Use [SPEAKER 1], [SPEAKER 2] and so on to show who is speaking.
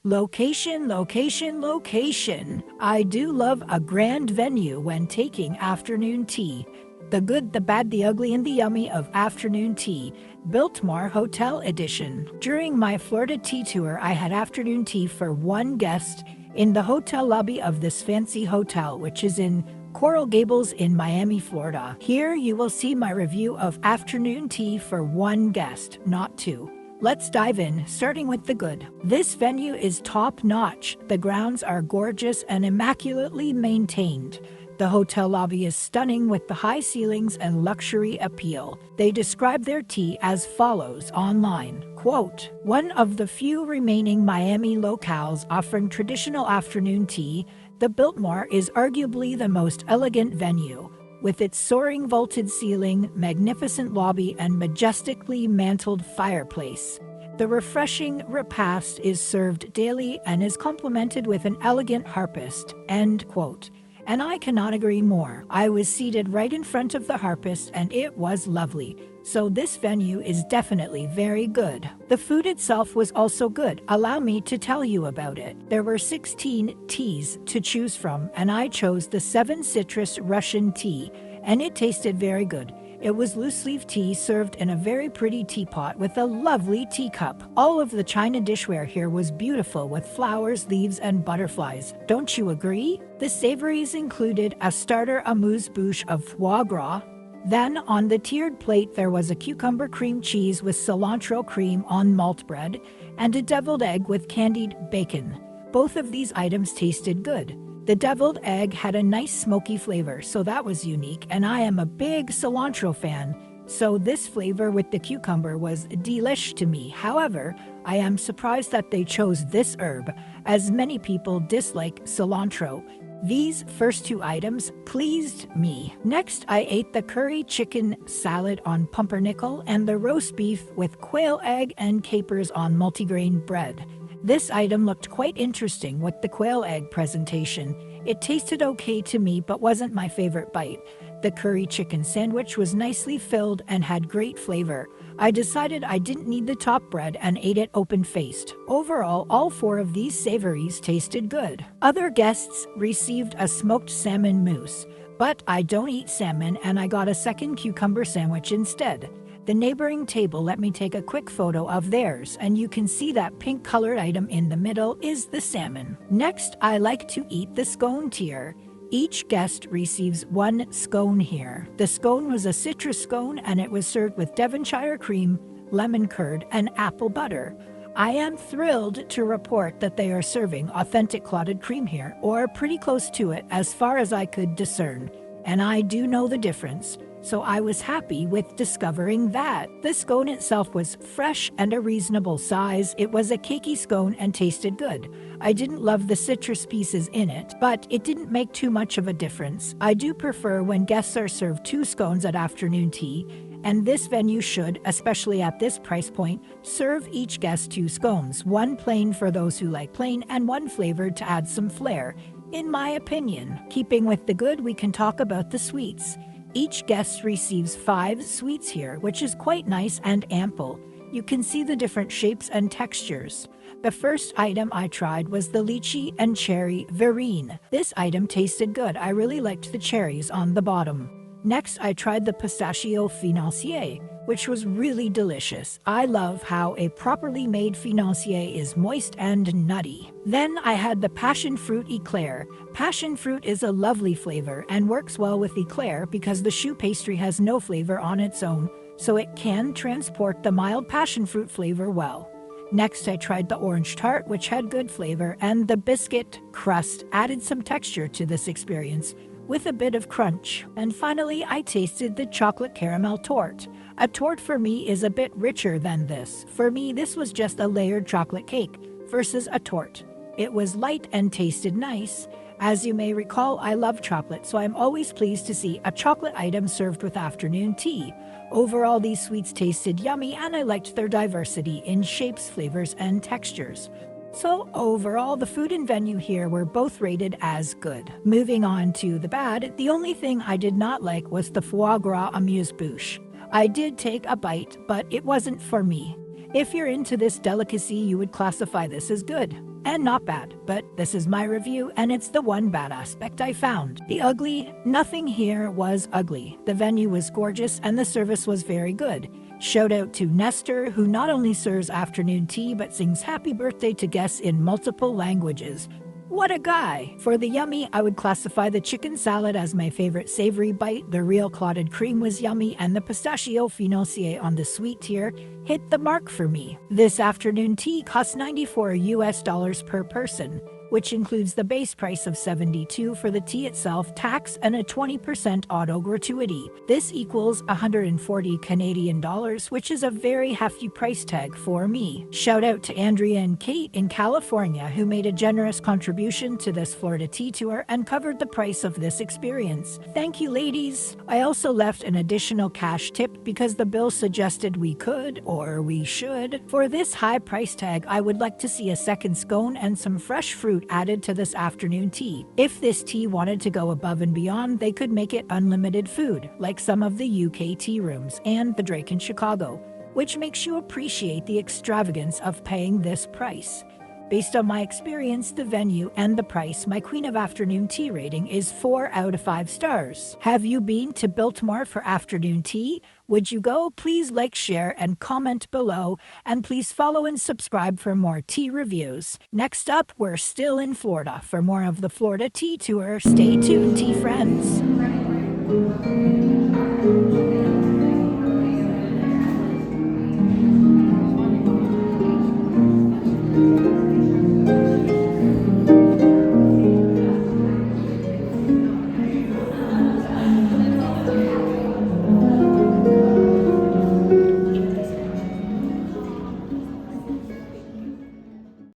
[SPEAKER 1] Location, location, location. I do love a grand venue when taking afternoon tea. The good, the bad, the ugly, and the yummy of afternoon tea. Biltmore Hotel Edition. During my Florida tea tour, I had afternoon tea for one guest in the hotel lobby of this fancy hotel, which is in Coral Gables in Miami, Florida. Here you will see my review of afternoon tea for one guest, not two. Let's dive in, starting with the good. This venue is top-notch. The grounds are gorgeous and immaculately maintained. The hotel lobby is stunning with the high ceilings and luxury appeal. They describe their tea as follows online. Quote, "One of the few remaining Miami locales offering traditional afternoon tea, the Biltmore is arguably the most elegant venue. With its soaring vaulted ceiling, magnificent lobby, and majestically mantled fireplace. The refreshing repast is served daily and is complemented with an elegant harpist." End quote. And I cannot agree more. I was seated right in front of the harpist and it was lovely. So this venue is definitely very good. The food itself was also good. Allow me to tell you about it. There were 16 teas to choose from, and I chose the 7 citrus Russian tea, and it tasted very good. It was loose-leaf tea served in a very pretty teapot with a lovely teacup. All of the china dishware here was beautiful with flowers, leaves, and butterflies. Don't you agree? The savories included a starter amuse-bouche of foie gras. Then, on the tiered plate, there was a cucumber cream cheese with cilantro cream on malt bread and a deviled egg with candied bacon. Both of these items tasted good. The deviled egg had a nice smoky flavor, so that was unique, and I am a big cilantro fan, so this flavor with the cucumber was delish to me. However, I am surprised that they chose this herb, as many people dislike cilantro. These first 2 items pleased me. Next, I ate the curry chicken salad on pumpernickel and the roast beef with quail egg and capers on multigrain bread. This item looked quite interesting with the quail egg presentation. It tasted okay to me but wasn't my favorite bite. The curry chicken sandwich was nicely filled and had great flavor. I decided I didn't need the top bread and ate it open-faced. Overall, all 4 of these savories tasted good. Other guests received a smoked salmon mousse, but I don't eat salmon and I got a second cucumber sandwich instead. The neighboring table let me take a quick photo of theirs, and you can see that pink-colored item in the middle is the salmon. Next, I like to eat the scone tier. Each guest receives 1 scone here. The scone was a citrus scone, and it was served with Devonshire cream, lemon curd, and apple butter. I am thrilled to report that they are serving authentic clotted cream here, or pretty close to it as far as I could discern. And I do know the difference. So I was happy with discovering that. The scone itself was fresh and a reasonable size. It was a cakey scone and tasted good. I didn't love the citrus pieces in it, but it didn't make too much of a difference. I do prefer when guests are served 2 scones at afternoon tea, and this venue should, especially at this price point, serve each guest 2 scones, 1 plain for those who like plain and 1 flavored to add some flair, in my opinion. Keeping with the good, we can talk about the sweets. Each guest receives 5 sweets here, which is quite nice and ample. You can see the different shapes and textures. The first item I tried was the lychee and cherry verrine. This item tasted good. I really liked the cherries on the bottom. Next, I tried the pistachio financier, which was really delicious. I love how a properly made financier is moist and nutty. Then I had the passion fruit eclair. Passion fruit is a lovely flavor and works well with eclair because the choux pastry has no flavor on its own, so it can transport the mild passion fruit flavor well. Next, I tried the orange tart, which had good flavor, and the biscuit crust added some texture to this experience, with a bit of crunch. And finally, I tasted the chocolate caramel torte. A torte for me is a bit richer than this. For me, this was just a layered chocolate cake versus a torte. It was light and tasted nice. As you may recall, I love chocolate, so I'm always pleased to see a chocolate item served with afternoon tea. Overall, these sweets tasted yummy, and I liked their diversity in shapes, flavors, and textures. So overall, the food and venue here were both rated as good. Moving on to the bad, the only thing I did not like was the foie gras amuse-bouche. I did take a bite, but it wasn't for me. If you're into this delicacy, you would classify this as good. and not bad, but this is my review and it's the one bad aspect I found. The ugly, nothing here was ugly. The venue was gorgeous and the service was very good. Shout out to Nestor, who not only serves afternoon tea but sings happy birthday to guests in multiple languages. What a guy! For the yummy, I would classify the chicken salad as my favorite savory bite, the real clotted cream was yummy, and the pistachio financier on the sweet tier hit the mark for me. This afternoon tea cost $94 per person, which includes the base price of $72 for the tea itself, tax, and a 20% auto gratuity. This equals 140 Canadian dollars, which is a very hefty price tag for me. Shout out to Andrea and Kate in California, who made a generous contribution to this Florida tea tour and covered the price of this experience. Thank you, ladies. I also left an additional cash tip because the bill suggested we could, or we should. For this high price tag, I would like to see a second scone and some fresh fruit added to this afternoon tea. If this tea wanted to go above and beyond, they could make it unlimited food, like some of the UK tea rooms and the Drake in Chicago, which makes you appreciate the extravagance of paying this price. Based on my experience, the venue, and the price, my Queen of Afternoon Tea rating is 4 out of 5 stars. Have you been to Biltmore for afternoon tea? Would you go? Please like, share, and comment below, and please follow and subscribe for more tea reviews. Next up, we're still in Florida. For more of the Florida Tea Tour, stay tuned, tea friends.